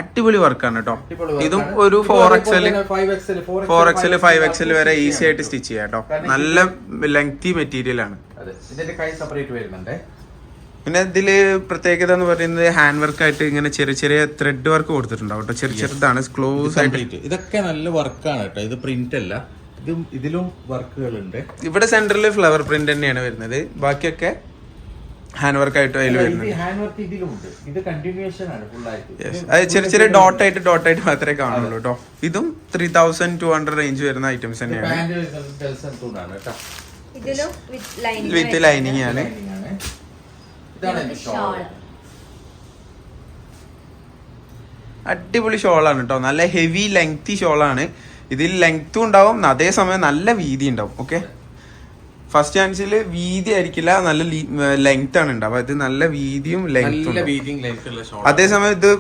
അടിപൊളി വർക്കാണ് കേട്ടോ. ഇതും ഒരു 4XL 4XL 5XL വരെ ഈസി ആയിട്ട് സ്റ്റിച്ച് ചെയ്യാം കേട്ടോ. നല്ല ലെങ്തി മെറ്റീരിയൽ ആണ്. പിന്നെ ഇതില് പ്രത്യേകത എന്ന് പറയുന്നത് ഹാൻഡ് വർക്ക് ആയിട്ട് ഇങ്ങനെ ചെറിയ ചെറിയ ത്രെഡ് വർക്ക് കൊടുത്തിട്ടുണ്ടാവും കേട്ടോ. ചെറുതാണ് ക്ലോസ് ആയിട്ട്. ഇതൊക്കെ നല്ല വർക്കാണ് കേട്ടോ. ഇത് പ്രിന്റ് അല്ല, ഇതിലും വർക്കുകളുണ്ട്. ഇവിടെ സെന്ററിൽ ഫ്ലവർ പ്രിന്റ് തന്നെയാണ് വരുന്നത്. ബാക്കിയൊക്കെ ഹാൻഡ് വർക്ക് ആയിട്ട് അതിൽ വരുന്നത്. അത് ചെറിയ ചെറിയ ഡോട്ട് ആയിട്ട് മാത്രമേ കാണുള്ളൂ കേട്ടോ. ഇതും 3200 റേഞ്ച് വരുന്ന ഐറ്റംസ് തന്നെയാണ്. വിത്ത് ലൈനിങ് ആണ്. അടിപൊളി ഷോളാണ് കേട്ടോ. നല്ല ഹെവി ലെങ്തി ഷോളാണ്. ഇതിൽ ലെങ്ത്തും ഉണ്ടാവും, അതേസമയം നല്ല വീതി ഉണ്ടാവും. ഓക്കെ, ഫസ്റ്റ് ചാൻസിൽ വീതി ആയിരിക്കില്ല, നല്ല ലെങ്ത് ആണ് ഉണ്ടാവുക. ഇത് നല്ല വീതിയും ലെങ്ത്തും. അതേസമയം ഇത്